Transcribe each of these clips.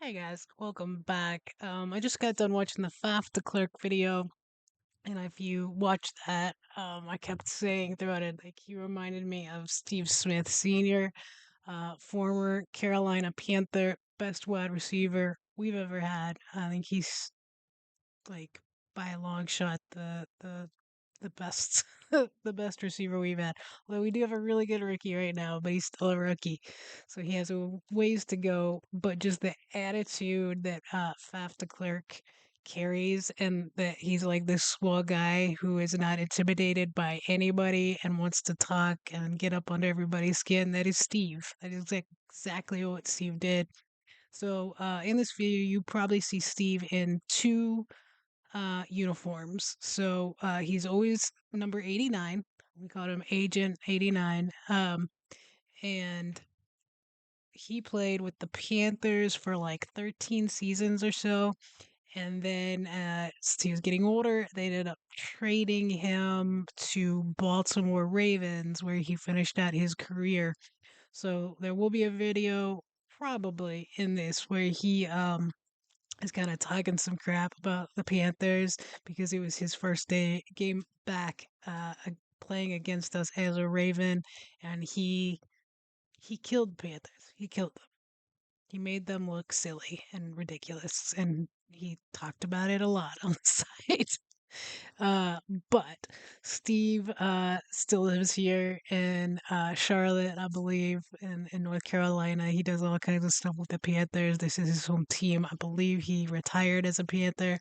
Hey guys, welcome back. I just got done watching the Faf the Klerk video, and if you watched that, I kept saying throughout it, like he reminded me of Steve Smith Sr., former Carolina Panther, best wide receiver we've ever had. I think he's like by a long shot the best the best receiver we've had. Although we do have a really good rookie right now, but he's still a rookie, so he has a ways to go. But just the attitude that Faf de Klerk carries, and that he's like this swell guy who is not intimidated by anybody and wants to talk and get up under everybody's skin. That is Steve. That is exactly what Steve did. So in this video, you probably see Steve in two uniforms. So he's always number 89. We called him Agent 89. And he played with the Panthers for like 13 seasons or so. And then as he was getting older, they ended up trading him to Baltimore Ravens, where he finished out his career. So there will be a video probably in this where he is kind of talking some crap about the Panthers because it was his first game back playing against us as a Raven, and he killed the Panthers. He killed them. He made them look silly and ridiculous, and he talked about it a lot on the site. Uh, but Steve still lives here in Charlotte, I believe, in North Carolina. He does all kinds of stuff with the Panthers. This is his home team. I believe he retired as a Panther.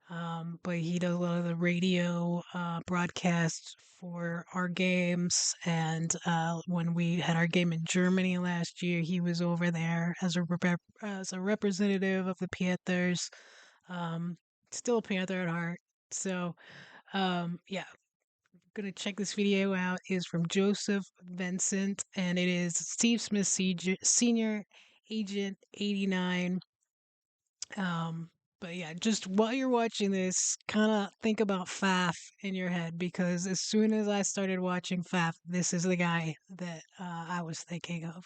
But he does a lot of the radio broadcasts for our games. And when we had our game in Germany last year, he was over there as a representative of the Panthers. Still a Panther at heart. So, yeah, gonna check this video out. It is from Joseph Vincent, and it is Steve Smith Senior, Agent 89. But yeah, just while you're watching this, kind of think about Faf in your head, because as soon as I started watching Faf, this is the guy that I was thinking of.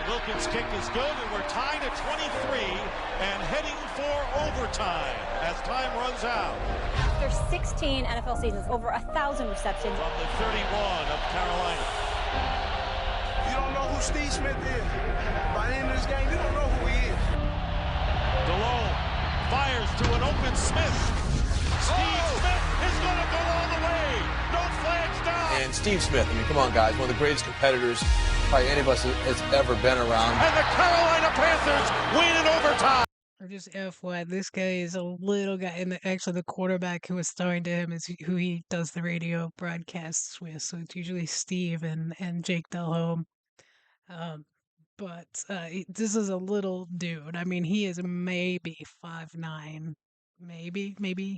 Wilkins' kick is good, and we're tied at 23 and heading for overtime as time runs out. After 16 NFL seasons, over 1,000 receptions. From the 31 of Carolina. You don't know who Steve Smith is. By the end of this game, you don't know who he is. DeLone fires to an open Smith. Steve Smith is going to go all the way. No flags down. And Steve Smith, I mean, come on, guys, one of the greatest competitors probably any of us has ever been around. And the Carolina Panthers win in overtime. Or just FYI, this guy is a little guy, and actually the quarterback who was throwing to him is who he does the radio broadcasts with. So it's usually Steve and Jake Delhomme. But this is a little dude. I mean, he is maybe 5'9", maybe.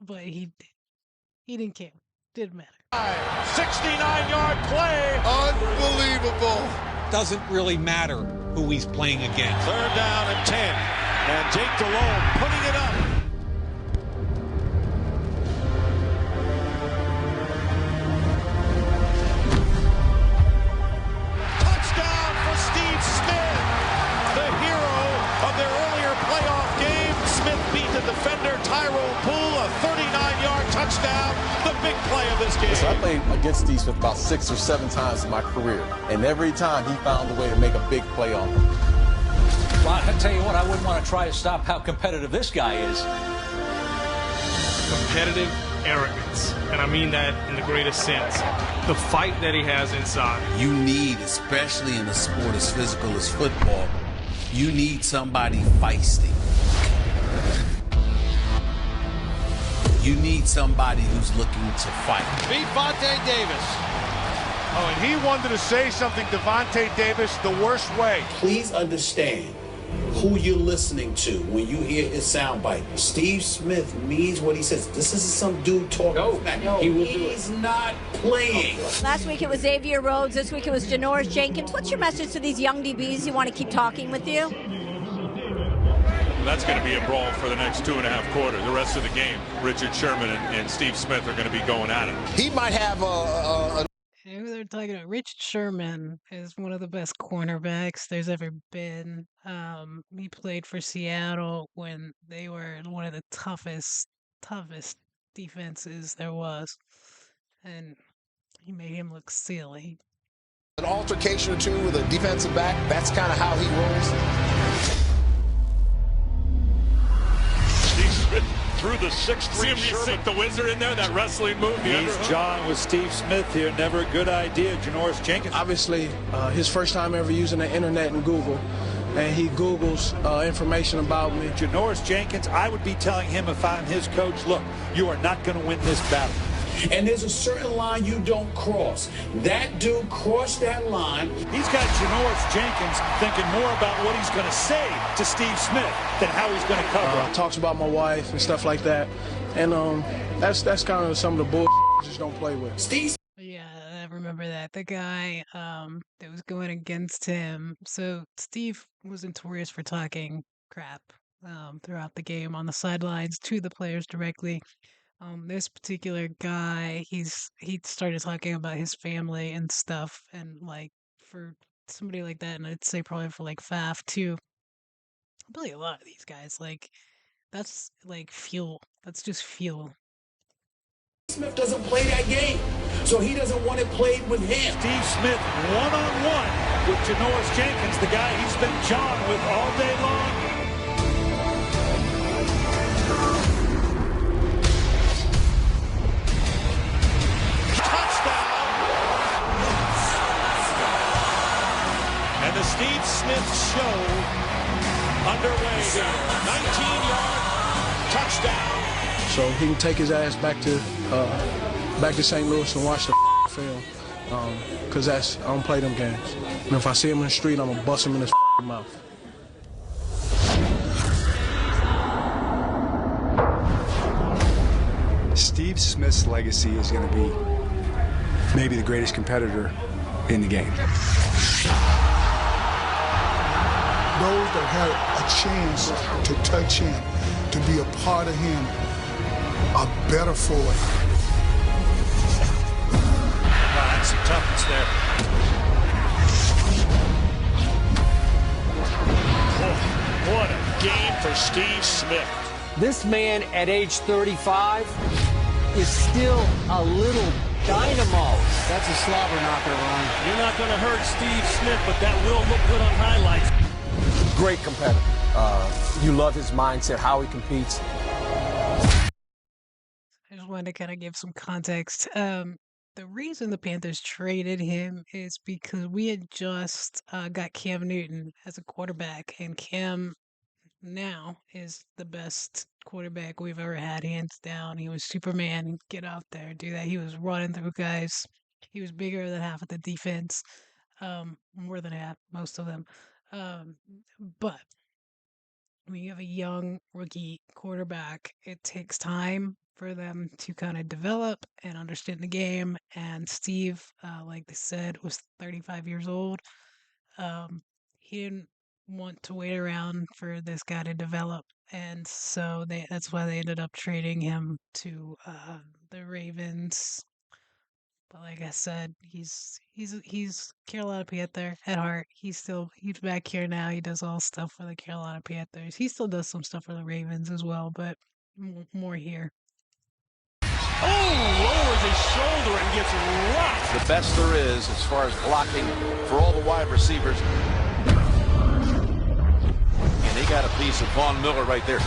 But he didn't care. Didn't matter. 69-yard play. Unbelievable. Doesn't really matter who he's playing against. Third down and 10. And Jake DeLone putting it up. Touchdown for Steve Smith, the hero of their earlier playoff game. Smith beat the defender Tyrone Poole, a 39-yard touchdown, the big play of this game. So I played against Steve Smith about 6 or 7 times in my career, and every time he found a way to make a big play on me. Well, I tell you what, I wouldn't want to try to stop how competitive this guy is. Competitive arrogance, and I mean that in the greatest sense. The fight that he has inside. You need, especially in a sport as physical as football, you need somebody feisty. You need somebody who's looking to fight. Beat Vontae Davis. Oh, and he wanted to say something to Vontae Davis the worst way. Please understand who you're listening to when you hear his soundbite. Steve Smith means what he says. This isn't some dude talking. He's not playing. Last week it was Xavier Rhodes. This week it was Janoris Jenkins. What's your message to these young DBs who want to keep talking with you? That's going to be a brawl for the next 2.5 quarters. The rest of the game, Richard Sherman and Steve Smith are going to be going at it. He might have a Who they're talking about? Richard Sherman is one of the best cornerbacks there's ever been. He played for Seattle when they were one of the toughest defenses there was, and he made him look silly. an altercation or two with a defensive back. That's kind of how he rolls. Through the 6'3" Sherman. The wizard in there, that wrestling move. He's John with Steve Smith here. Never a good idea. Janoris Jenkins. Obviously, his first time ever using the internet and Google, and he Googles information about me. Janoris Jenkins, I would be telling him if I'm his coach, look, you are not going to win this battle. And there's a certain line you don't cross. That dude crossed that line. He's got Janoris Jenkins thinking more about what he's going to say to Steve Smith than how he's going to cover him. Talks about my wife and stuff like that. And that's kind of some of the bullshit I just don't play with. Steve. Yeah, I remember that. The guy that was going against him. So Steve was notorious for talking crap throughout the game on the sidelines to the players directly. This particular guy, he started talking about his family and stuff, and like for somebody like that, and I'd say probably for like Faf too. Really, a lot of these guys, like that's like fuel. That's just fuel. Smith doesn't play that game, so he doesn't want it played with him. Steve Smith one-on-one with Janoris Jenkins, the guy he's been John with all day long. And the Steve Smith show underway here. 19-yard touchdown. So he can take his ass back to St. Louis and watch the film, because I don't play them games. And if I see him in the street, I'm gonna bust him in his mouth. Steve Smith's legacy is going to be maybe the greatest competitor in the game. Those that had a chance to touch him, to be a part of him, are better for it. Wow, that's some toughness there. Oh, what a game for Steve Smith. This man at age 35 is still a little dynamo. That's a slobber knocker, Ron. You're not going to hurt Steve Smith, but that will look good on highlights. Great competitor. You love his mindset, how he competes. I just wanted to kind of give some context. The reason the Panthers traded him is because we had just got Cam Newton as a quarterback, and Cam now is the best quarterback we've ever had, hands down. He was Superman. Get out there, do that. He was running through guys. He was bigger than half of the defense, more than half, most of them. But when you have a young rookie quarterback, it takes time for them to kind of develop and understand the game. And Steve, like they said, was 35 years old. He didn't want to wait around for this guy to develop, and so that's why they ended up trading him to the Ravens. But like I said, he's Carolina Panther at heart. He's back here now. He does all stuff for the Carolina Panthers. He still does some stuff for the Ravens as well, but more here. Oh, lowers his shoulder and gets rocked. The best there is as far as blocking for all the wide receivers. And he got a piece of Von Miller right there.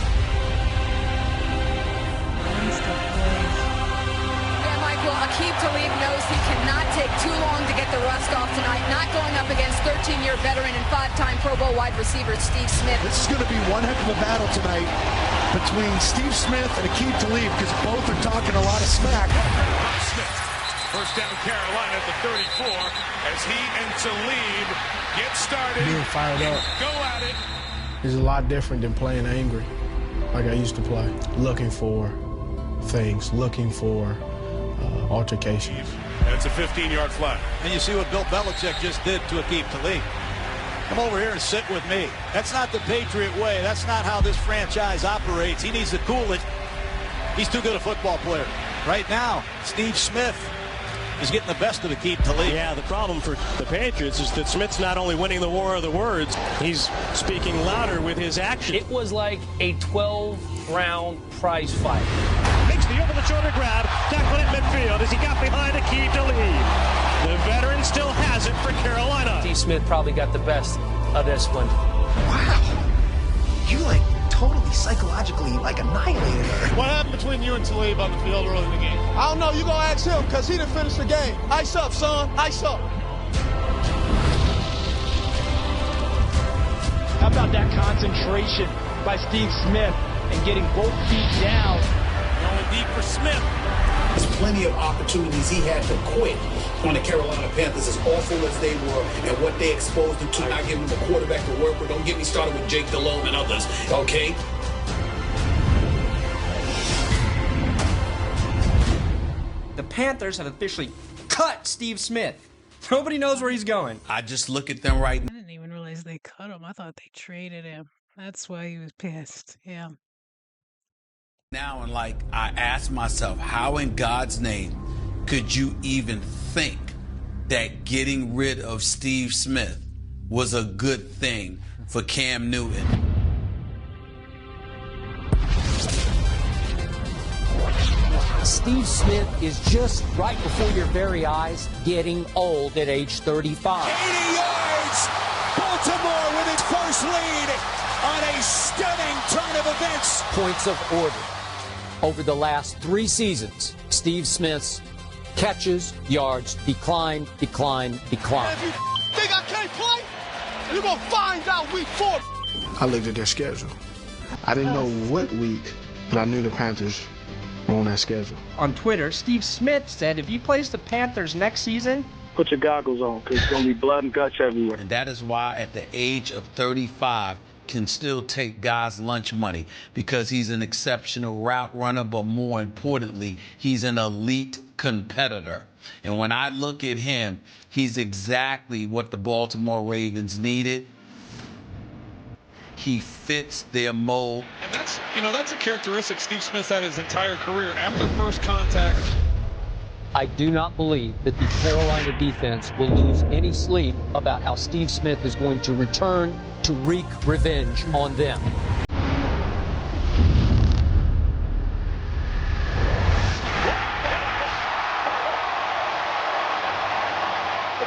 Aqib Talib knows he cannot take too long to get the rust off tonight. Not going up against 13-year veteran and 5-time Pro Bowl wide receiver Steve Smith. This is going to be one heck of a battle tonight between Steve Smith and Aqib Talib, because both are talking a lot of smack. Smith, first down Carolina at the 34 as he and Talib get started. Being fired up. Go at it. Is a lot different than playing angry like I used to play. Looking for things, looking for altercations. And it's a 15-yard flag. And you see what Bill Belichick just did to Aqib Talib. Come over here and sit with me. That's not the Patriot way. That's not how this franchise operates. He needs to cool it. He's too good a football player. Right now, Steve Smith is getting the best of Aqib Talib. Yeah, the problem for the Patriots is that Smith's not only winning the war of the words, he's speaking louder with his action. It was like a 12-round prize fight. Makes the over-the-shoulder grab. Tackling at midfield as he got behind Aqib Talib. The veteran still has it for Carolina. Steve Smith probably got the best of this one. Wow. You totally psychologically annihilated her. What happened between you and Talib on the field early in the game? I don't know. You gonna ask him because he didn't finish the game. Ice up, son. Ice up. How about that concentration by Steve Smith and getting both feet down? Going deep for Smith. There's plenty of opportunities he had to quit on the Carolina Panthers, as awful as they were and what they exposed him to, not giving him a quarterback to work with. Don't get me started with Jake Delhomme and others, okay? The Panthers have officially cut Steve Smith. Nobody knows where he's going. I just look at them right now. I didn't even realize they cut him. I thought they traded him. That's why he was pissed. Yeah. Now, and I ask myself, how in God's name could you even think that getting rid of Steve Smith was a good thing for Cam Newton? Steve Smith is just right before your very eyes getting old at age 35. 80 yards. Baltimore with its first lead on a stunning turn of events. Points of order. Over the last 3 seasons, Steve Smith's catches, yards, decline. If you think I can't play, you're going to find out week 4. I looked at their schedule. I didn't know what week, but I knew the Panthers were on that schedule. On Twitter, Steve Smith said if he plays the Panthers next season, Put your goggles on, because it's going to be blood and guts everywhere. And that is why at the age of 35, can still take guys' lunch money, because he's an exceptional route runner, but more importantly, he's an elite competitor. And when I look at him, he's exactly what the Baltimore Ravens needed. He fits their mold. And that's a characteristic Steve Smith had his entire career. After first contact, I do not believe that the Carolina defense will lose any sleep about how Steve Smith is going to return to wreak revenge on them.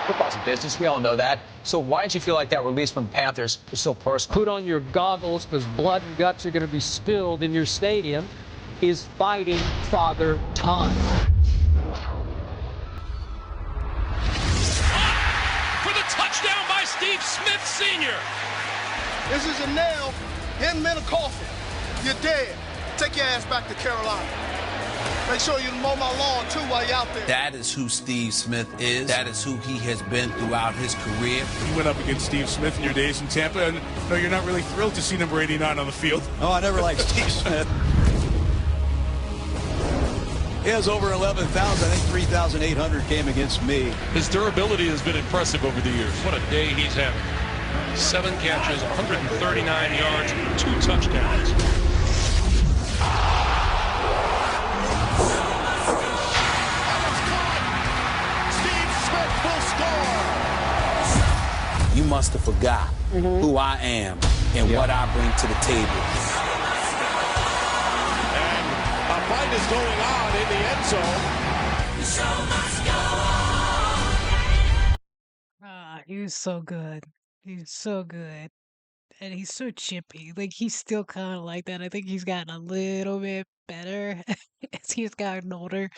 football's a business. We all know that. So why did you feel like that release from the Panthers was so personal? Put on your goggles, because blood and guts are going to be spilled in your stadium, is fighting Father Time. For the touchdown by Steve Smith Sr. This is a nail in a coffin. You're dead. Take your ass back to Carolina. Make sure you mow my lawn, too, while you're out there. That is who Steve Smith is. That is who he has been throughout his career. You went up against Steve Smith in your days in Tampa, and no, you're not really thrilled to see number 89 on the field. Oh, I never liked Steve Smith. He has over 11,000. I think 3,800 came against me. His durability has been impressive over the years. What a day he's having. 7 catches, 139 yards, 2 touchdowns. You must have forgot who I am and what I bring to the table. And a fight is going on in the end zone. The show must go on. He was so good. He's so good. And he's so chippy. Like, he's still kind of like that. I think he's gotten a little bit better as he's gotten older.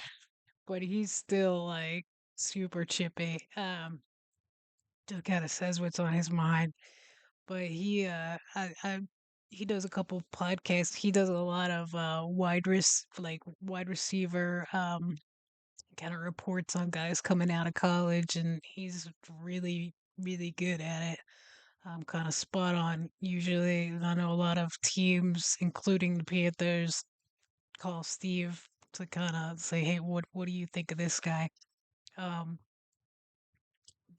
But he's still, like, super chippy. Just kind of says what's on his mind. But he does a couple podcasts. He does a lot of wide receiver kind of reports on guys coming out of college, and he's really, really good at it. Kind of spot on. Usually, I know a lot of teams, including the Panthers, call Steve to kind of say, "Hey, what do you think of this guy?"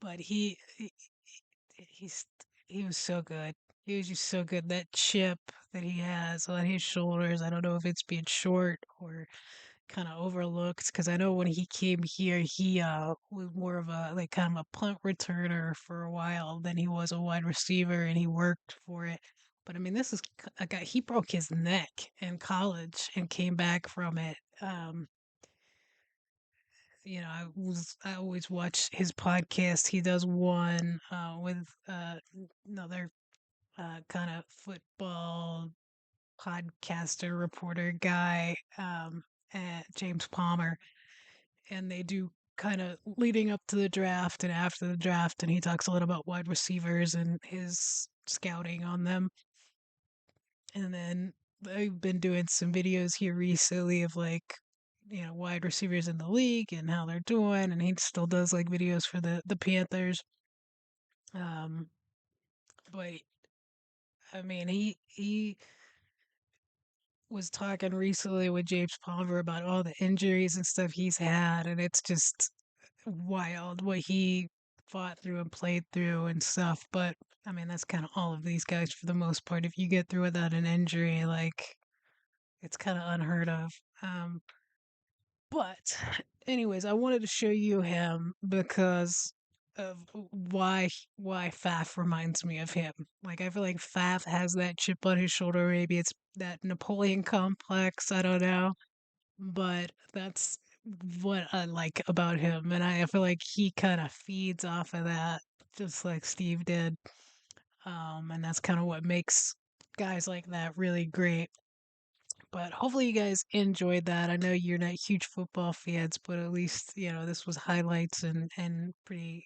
But he's he was so good. He was just so good. That chip that he has on his shoulders, I don't know if it's being short or kind of overlooked because I know when he came here, he was more of a like kind of a punt returner for a while. Then he was a wide receiver and he worked for it. But I mean, this is a guy. He broke his neck in college and came back from it. I always watch his podcast. He does one with another kind of football podcaster reporter guy, James Palmer, and they do kind of leading up to the draft and after the draft, and he talks a lot about wide receivers and his scouting on them. And then I've been doing some videos here recently of like, wide receivers in the league and how they're doing, and he still does like videos for the Panthers. Um, but I mean, he was talking recently with James Palmer about all the injuries and stuff he's had, and it's just wild what he fought through and played through and stuff. But I mean, that's kind of all of these guys for the most part. If you get through without an injury, like it's kind of unheard of. Um, but, anyways, I wanted to show you him because of why Faf reminds me of him. Like I feel like Faf has that chip on his shoulder. Maybe it's that Napoleon complex. I don't know, but that's what I like about him, and I feel like he kind of feeds off of that, just like Steve did. And that's kind of what makes guys like that really great. But hopefully you guys enjoyed that. I know you're not huge football fans, but at least, this was highlights and pretty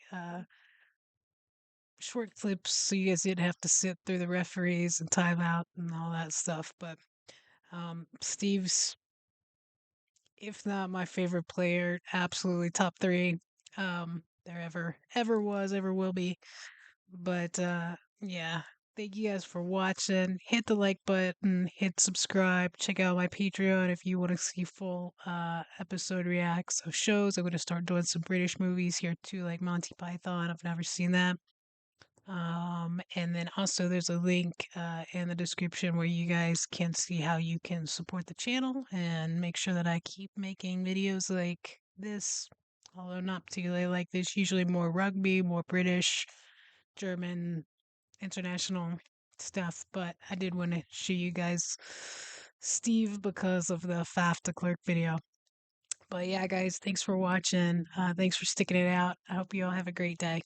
short clips so you guys didn't have to sit through the referees and timeout and all that stuff. But Steve's, if not my favorite player, absolutely top three there ever was, ever will be. But yeah, thank you guys for watching. Hit the like button, hit subscribe, check out my Patreon if you want to see full episode reacts of shows. I'm gonna start doing some British movies here too, like Monty Python. I've never seen that. And then also there's a link in the description where you guys can see how you can support the channel and make sure that I keep making videos like this. Although not particularly like this, usually more rugby, more British, German, international stuff. But I did want to show you guys Steve because of the Faf to Klerk video. But yeah, guys, thanks for watching. Thanks for sticking it out. I hope you all have a great day.